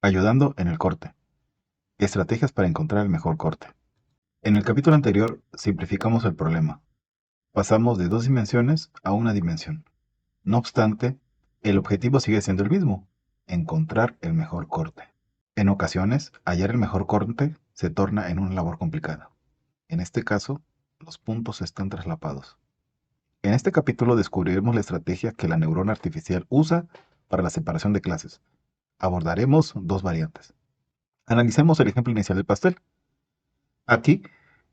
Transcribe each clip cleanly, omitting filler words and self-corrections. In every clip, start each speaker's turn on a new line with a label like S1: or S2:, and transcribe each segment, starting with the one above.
S1: Ayudando en el corte. Estrategias para encontrar el mejor corte. En el capítulo anterior simplificamos el problema. Pasamos de 2 dimensiones a una dimensión. No obstante, el objetivo sigue siendo el mismo: encontrar el mejor corte. En ocasiones, hallar el mejor corte se torna en una labor complicada. En este caso, los puntos están traslapados. En este capítulo descubriremos la estrategia que la neurona artificial usa para la separación de clases. Abordaremos 2 variantes. Analicemos el ejemplo inicial del pastel. Aquí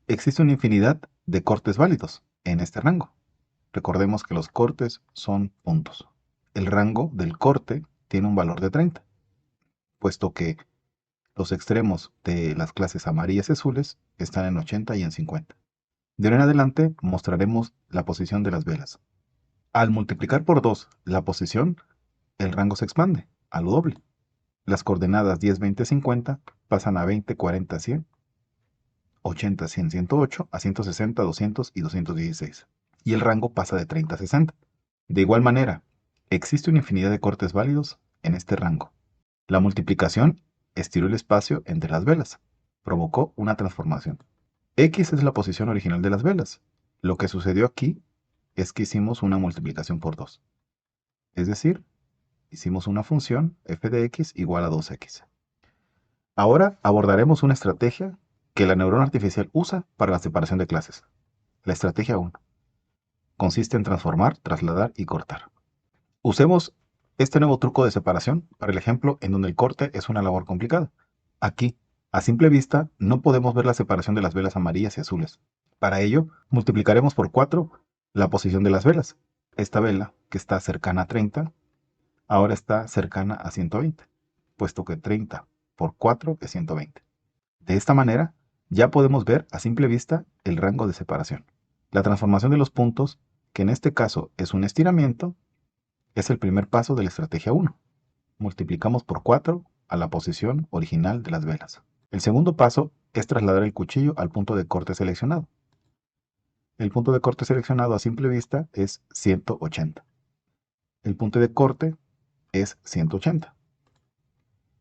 S1: existe una infinidad de cortes válidos en este rango. Recordemos que los cortes son puntos. El rango del corte tiene un valor de 30, puesto que los extremos de las clases amarillas y azules están en 80 y en 50. De ahora en adelante mostraremos la posición de las velas. Al multiplicar por 2 la posición, el rango se expande a lo doble. Las coordenadas 10, 20, 50 pasan a 20, 40, 100, 80, 100, 108, a 160, 200 y 216. Y el rango pasa de 30 a 60. De igual manera, existe una infinidad de cortes válidos en este rango. La multiplicación estiró el espacio entre las velas, provocó una transformación. X es la posición original de las velas. Lo que sucedió aquí es que hicimos una multiplicación por 2. Es decir, hicimos una función f de x igual a 2x. Ahora abordaremos una estrategia que la neurona artificial usa para la separación de clases. La estrategia 1 consiste en transformar, trasladar y cortar. Usemos este nuevo truco de separación para el ejemplo en donde el corte es una labor complicada. Aquí, a simple vista, no podemos ver la separación de las velas amarillas y azules. Para ello, multiplicaremos por 4 la posición de las velas. Esta vela, que está cercana a 30, ahora está cercana a 120, puesto que 30 por 4 es 120. De esta manera, ya podemos ver a simple vista el rango de separación. La transformación de los puntos, que en este caso es un estiramiento, es el primer paso de la estrategia 1. Multiplicamos por 4 a la posición original de las velas. El segundo paso es trasladar el cuchillo al punto de corte seleccionado. El punto de corte seleccionado a simple vista es 180. El punto de corte es 180.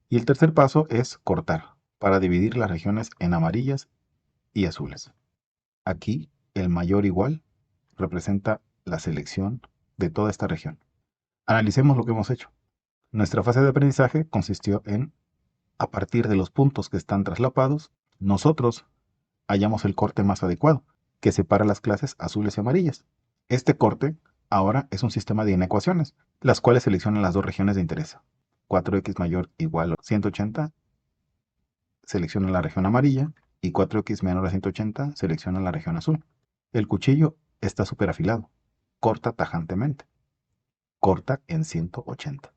S1: Y el tercer paso es cortar, para dividir las regiones en amarillas y azules. Aquí, el mayor igual representa la selección de toda esta región. Analicemos lo que hemos hecho. Nuestra fase de aprendizaje consistió en, a partir de los puntos que están traslapados, nosotros hallamos el corte más adecuado, que separa las clases azules y amarillas. Este corte ahora es un sistema de inecuaciones, las cuales seleccionan las dos regiones de interés. 4x mayor igual a 180 selecciona la región amarilla y 4x menor a 180 selecciona la región azul. El cuchillo está súper afilado, corta tajantemente, corta en 180.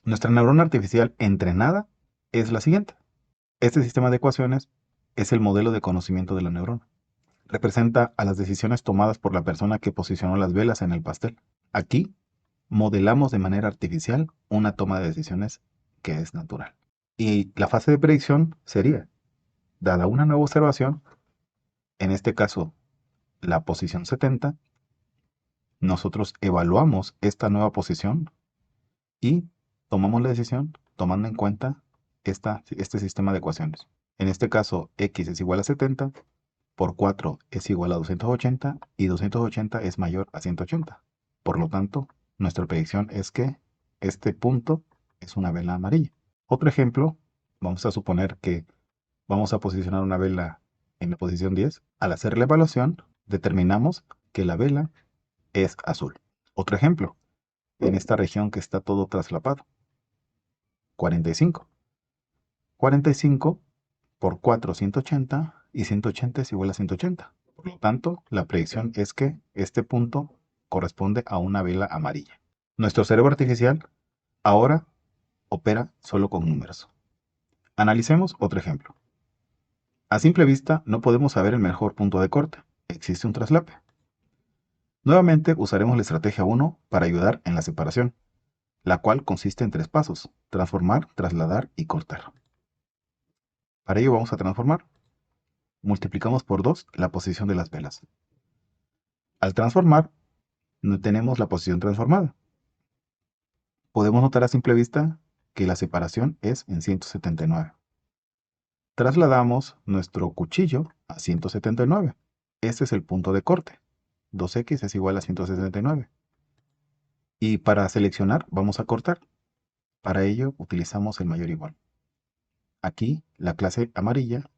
S1: Nuestra neurona artificial entrenada es la siguiente. Este sistema de ecuaciones es el modelo de conocimiento de la neurona. Representa a las decisiones tomadas por la persona que posicionó las velas en el pastel. Aquí modelamos de manera artificial una toma de decisiones que es natural. Y la fase de predicción sería, dada una nueva observación, en este caso la posición 70, nosotros evaluamos esta nueva posición y tomamos la decisión tomando en cuenta este sistema de ecuaciones. En este caso, x es igual a 70, por 4 es igual a 280 y 280 es mayor a 180. Por lo tanto, nuestra predicción es que este punto es una vela amarilla. Otro ejemplo, vamos a suponer que vamos a posicionar una vela en la posición 10. Al hacer la evaluación, determinamos que la vela es azul. Otro ejemplo, en esta región que está todo traslapado. 45. 45 por 4, 180, y 180 es igual a 180. Por lo tanto, la predicción es que este punto corresponde a una vela amarilla. Nuestro cerebro artificial ahora opera solo con números. Analicemos otro ejemplo. A simple vista no podemos saber el mejor punto de corte. Existe un traslape. Nuevamente usaremos la estrategia 1 para ayudar en la separación, la cual consiste en 3 pasos: transformar, trasladar y cortar. Para ello vamos a transformar. Multiplicamos por 2 la posición de las velas. Al transformar, no tenemos la posición transformada. Podemos notar a simple vista que la separación es en 179. Trasladamos nuestro cuchillo a 179. Este es el punto de corte. 2x es igual a 179. Y para seleccionar vamos a cortar. Para ello utilizamos el mayor igual. Aquí la clase amarilla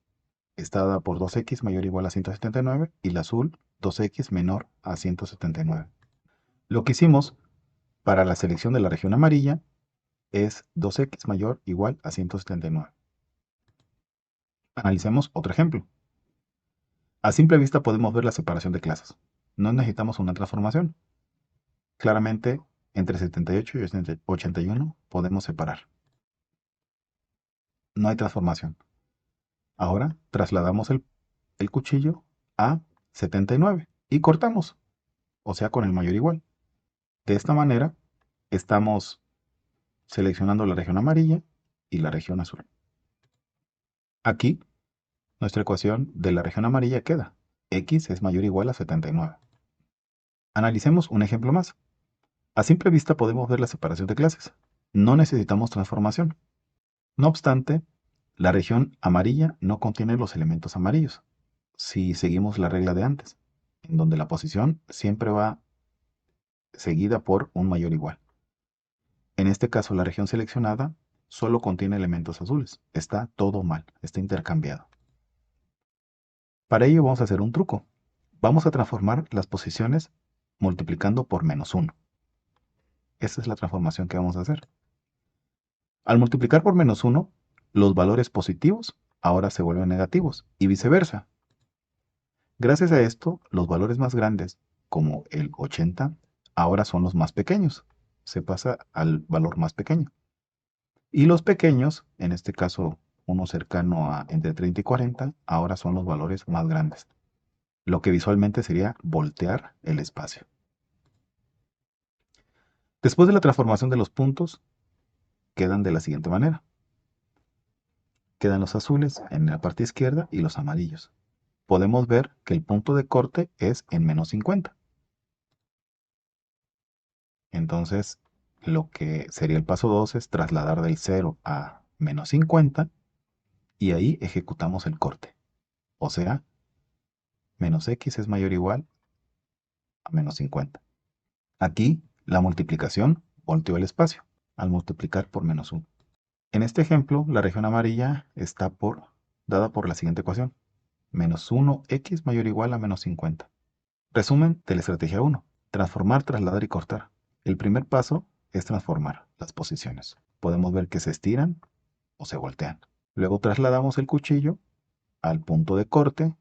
S1: está dada por 2x mayor o igual a 179 y la azul 2x menor a 179. Lo que hicimos para la selección de la región amarilla es 2x mayor o igual a 179. Analicemos otro ejemplo. A simple vista podemos ver la separación de clases. No necesitamos una transformación. Claramente, entre 78 y 81 podemos separar. No hay transformación. Ahora trasladamos el cuchillo a 79 y cortamos, o sea, con el mayor igual. De esta manera, estamos seleccionando la región amarilla y la región azul. Aquí, nuestra ecuación de la región amarilla queda. X es mayor o igual a 79. Analicemos un ejemplo más. A simple vista podemos ver la separación de clases. No necesitamos transformación. No obstante, la región amarilla no contiene los elementos amarillos, si seguimos la regla de antes, en donde la posición siempre va seguida por un mayor igual. En este caso, la región seleccionada solo contiene elementos azules. Está todo mal, está intercambiado. Para ello vamos a hacer un truco. Vamos a transformar las posiciones multiplicando por -1. Esta es la transformación que vamos a hacer. Al multiplicar por -1, los valores positivos ahora se vuelven negativos y viceversa. Gracias a esto, los valores más grandes, como el 80, ahora son los más pequeños. Se pasa al valor más pequeño. Y los pequeños, en este caso uno cercano a entre 30 y 40, ahora son los valores más grandes. Lo que visualmente sería voltear el espacio. Después de la transformación de los puntos, quedan de la siguiente manera. Quedan los azules en la parte izquierda y los amarillos. Podemos ver que el punto de corte es en -50. Entonces, lo que sería el paso 2 es trasladar del 0 a -50 y ahí ejecutamos el corte. O sea, -x es mayor o igual a -50. Aquí, la multiplicación volteó el espacio al multiplicar por -1. En este ejemplo, la región amarilla está dada por la siguiente ecuación. -1x mayor o igual a -50. Resumen de la estrategia 1. Transformar, trasladar y cortar. El primer paso es transformar las posiciones. Podemos ver que se estiran o se voltean. Luego trasladamos el cuchillo al punto de corte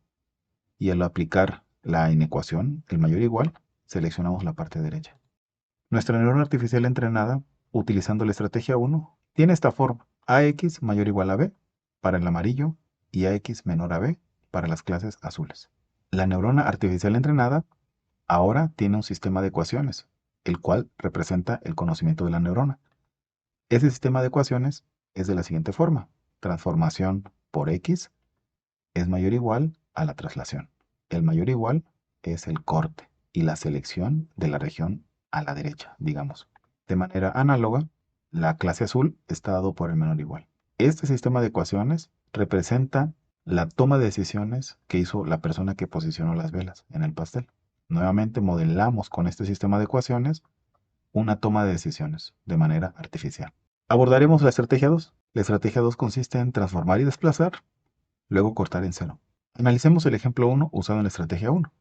S1: y al aplicar la inecuación, el mayor o igual, seleccionamos la parte derecha. Nuestra neurona artificial entrenada, utilizando la estrategia 1, tiene esta forma: AX mayor o igual a B para el amarillo y AX menor a B para las clases azules. La neurona artificial entrenada ahora tiene un sistema de ecuaciones, el cual representa el conocimiento de la neurona. Ese sistema de ecuaciones es de la siguiente forma. Transformación por X es mayor o igual a la traslación. El mayor o igual es el corte y la selección de la región a la derecha, digamos. De manera análoga, la clase azul está dado por el menor o igual. Este sistema de ecuaciones representa la toma de decisiones que hizo la persona que posicionó las velas en el pastel. Nuevamente modelamos con este sistema de ecuaciones una toma de decisiones de manera artificial. Abordaremos la estrategia 2. La estrategia 2 consiste en transformar y desplazar, luego cortar en 0. Analicemos el ejemplo 1 usado en la estrategia 1.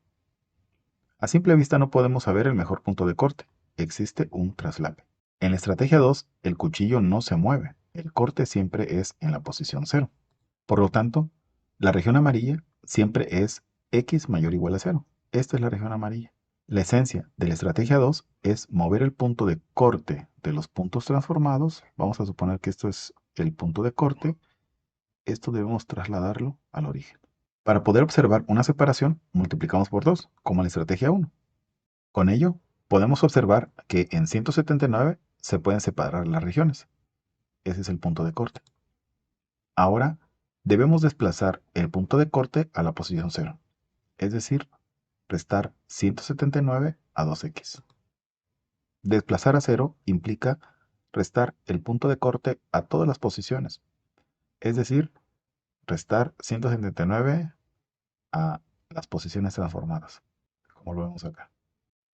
S1: A simple vista no podemos saber el mejor punto de corte. Existe un traslape. En la estrategia 2, el cuchillo no se mueve. El corte siempre es en la posición 0. Por lo tanto, la región amarilla siempre es x mayor o igual a 0. Esta es la región amarilla. La esencia de la estrategia 2 es mover el punto de corte de los puntos transformados. Vamos a suponer que esto es el punto de corte. Esto debemos trasladarlo al origen. Para poder observar una separación, multiplicamos por 2, como en la estrategia 1. Con ello, podemos observar que en 179 se pueden separar las regiones. Ese es el punto de corte. Ahora, debemos desplazar el punto de corte a la posición 0, es decir, restar 179 a 2x. Desplazar a 0 implica restar el punto de corte a todas las posiciones. Es decir, restar 179 a las posiciones transformadas, como lo vemos acá.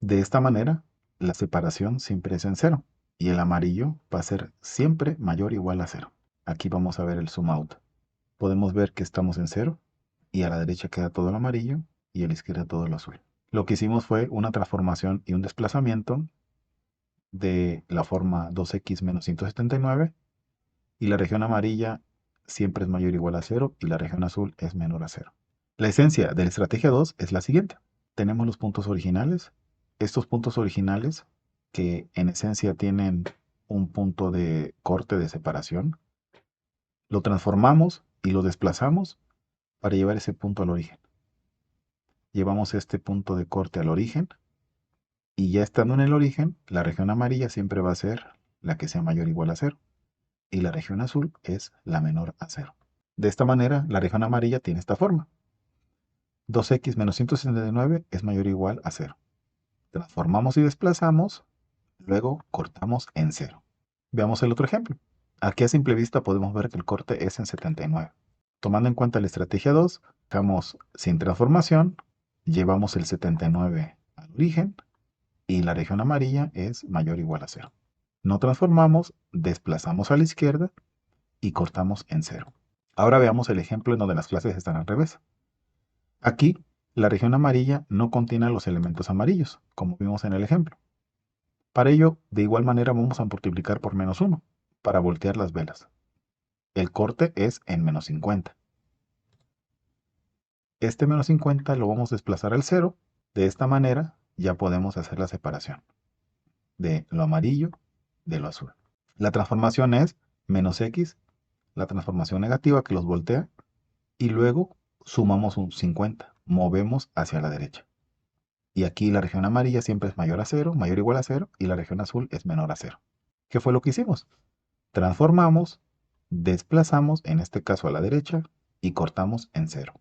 S1: De esta manera, la separación siempre es en 0 y el amarillo va a ser siempre mayor o igual a 0. Aquí vamos a ver el zoom out. Podemos ver que estamos en 0 y a la derecha queda todo el amarillo y a la izquierda todo el azul. Lo que hicimos fue una transformación y un desplazamiento de la forma 2x menos 179 y la región amarilla siempre es mayor o igual a 0 y la región azul es menor a 0. La esencia de la estrategia 2 es la siguiente. Tenemos los puntos originales. Estos puntos originales, que en esencia tienen un punto de corte de separación, lo transformamos y lo desplazamos para llevar ese punto al origen. Llevamos este punto de corte al origen y ya estando en el origen, la región amarilla siempre va a ser la que sea mayor o igual a 0 y la región azul es la menor a 0. De esta manera, la región amarilla tiene esta forma. 2x menos 169 es mayor o igual a 0. Transformamos y desplazamos, luego cortamos en 0. Veamos el otro ejemplo. Aquí a simple vista podemos ver que el corte es en 79. Tomando en cuenta la estrategia 2, dejamos sin transformación, llevamos el 79 al origen y la región amarilla es mayor o igual a 0. No transformamos, desplazamos a la izquierda y cortamos en 0. Ahora veamos el ejemplo en donde las clases están al revés. Aquí, la región amarilla no contiene los elementos amarillos, como vimos en el ejemplo. Para ello, de igual manera vamos a multiplicar por menos 1, para voltear las velas. El corte es en menos 50. Este menos 50 lo vamos a desplazar al 0. De esta manera ya podemos hacer la separación de lo amarillo de lo azul. La transformación es menos x, la transformación negativa que los voltea, y luego sumamos un 50, movemos hacia la derecha. Y aquí la región amarilla siempre es mayor a 0, mayor o igual a 0, y la región azul es menor a 0. ¿Qué fue lo que hicimos? Transformamos, desplazamos, en este caso a la derecha, y cortamos en 0.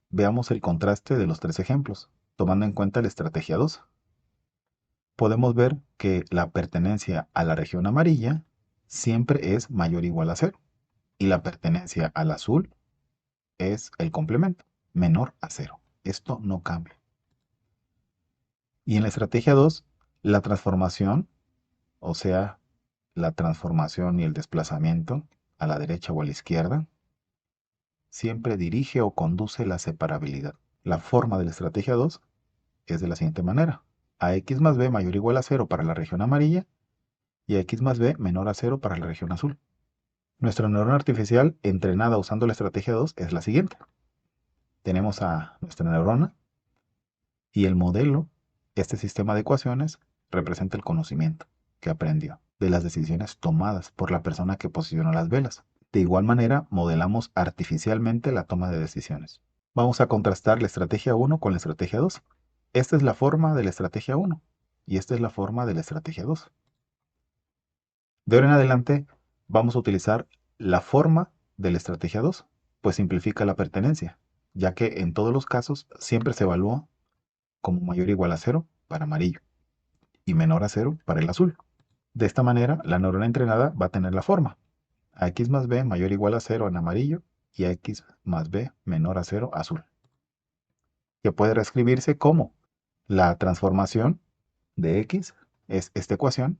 S1: Veamos el contraste de los tres ejemplos, tomando en cuenta la estrategia 2. Podemos ver que la pertenencia a la región amarilla siempre es mayor o igual a 0, y la pertenencia al azul es el complemento, menor a 0. Esto no cambia. Y en la estrategia 2, la transformación, o sea, la transformación y el desplazamiento a la derecha o a la izquierda, siempre dirige o conduce la separabilidad. La forma de la estrategia 2 es de la siguiente manera. A x más b mayor o igual a 0 para la región amarilla y a x más b menor a 0 para la región azul. Nuestra neurona artificial entrenada usando la estrategia 2 es la siguiente. Tenemos a nuestra neurona y el modelo, este sistema de ecuaciones, representa el conocimiento que aprendió de las decisiones tomadas por la persona que posicionó las velas. De igual manera, modelamos artificialmente la toma de decisiones. Vamos a contrastar la estrategia 1 con la estrategia 2. Esta es la forma de la estrategia 1 y esta es la forma de la estrategia 2. De ahora en adelante, vamos a utilizar la forma de la estrategia 2, pues simplifica la pertenencia, ya que en todos los casos siempre se evalúa como mayor o igual a 0 para amarillo y menor a 0 para el azul. De esta manera, la neurona entrenada va a tener la forma a x más b mayor o igual a 0 en amarillo y a x más b menor a 0 azul, que puede reescribirse como la transformación de x es esta ecuación,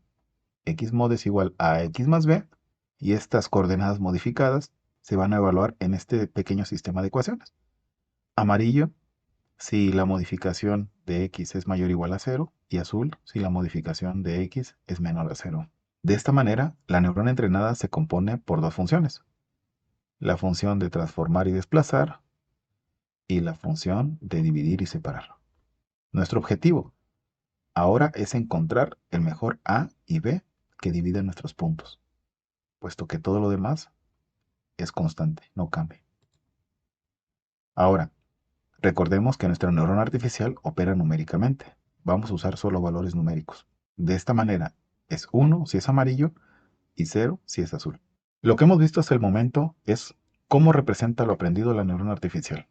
S1: x mod es igual a x más b, y estas coordenadas modificadas se van a evaluar en este pequeño sistema de ecuaciones. Amarillo si la modificación de x es mayor o igual a 0, y azul si la modificación de x es menor a 0. De esta manera, la neurona entrenada se compone por dos funciones: la función de transformar y desplazar y la función de dividir y separar. Nuestro objetivo ahora es encontrar el mejor A y B que dividen nuestros puntos, puesto que todo lo demás es constante, no cambia. Ahora, recordemos que nuestra neurona artificial opera numéricamente. Vamos a usar solo valores numéricos. De esta manera, es 1 si es amarillo y 0 si es azul. Lo que hemos visto hasta el momento es cómo representa lo aprendido la neurona artificial.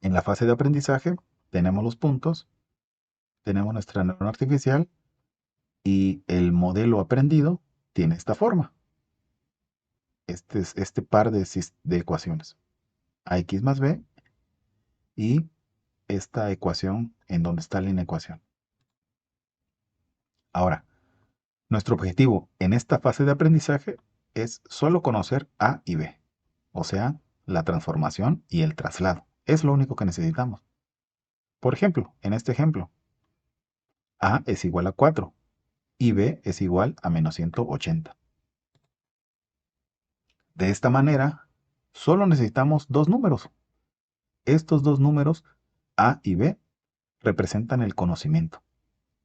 S1: En la fase de aprendizaje tenemos los puntos, tenemos nuestra neurona artificial y el modelo aprendido tiene esta forma. Este par de ecuaciones. AX más B y esta ecuación en donde está la inecuación. Ahora, nuestro objetivo en esta fase de aprendizaje es solo conocer A y B, o sea, la transformación y el traslado. Es lo único que necesitamos. Por ejemplo, en este ejemplo, A es igual a 4 y B es igual a menos 180. De esta manera, solo necesitamos dos números. Estos dos números, A y B, representan el conocimiento.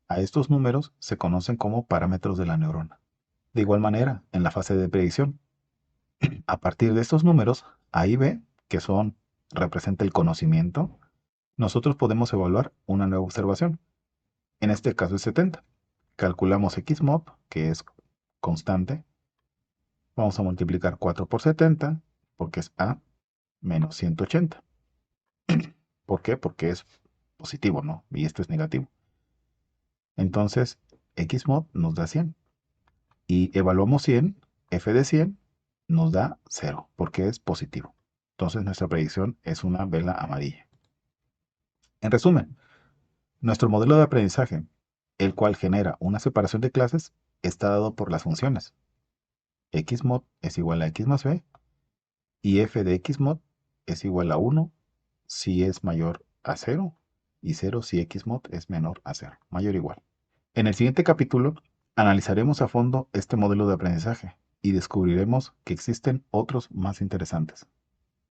S1: A estos números se conocen como parámetros de la neurona. De igual manera, en la fase de predicción, a partir de estos números, A y B, que representa el conocimiento, nosotros podemos evaluar una nueva observación. En este caso es 70. Calculamos X mod, que es constante. Vamos a multiplicar 4 por 70, porque es A menos 180. ¿Por qué? Porque es positivo, ¿no? Y esto es negativo. Entonces, X mod nos da 100. Y evaluamos 100, f de 100 nos da 0, porque es positivo. Entonces nuestra predicción es una vela amarilla. En resumen, nuestro modelo de aprendizaje, el cual genera una separación de clases, está dado por las funciones. X mod es igual a X más B y f de X mod es igual a 1 si es mayor a 0 y 0 si X mod es menor a 0, mayor o igual. En el siguiente capítulo analizaremos a fondo este modelo de aprendizaje y descubriremos que existen otros más interesantes.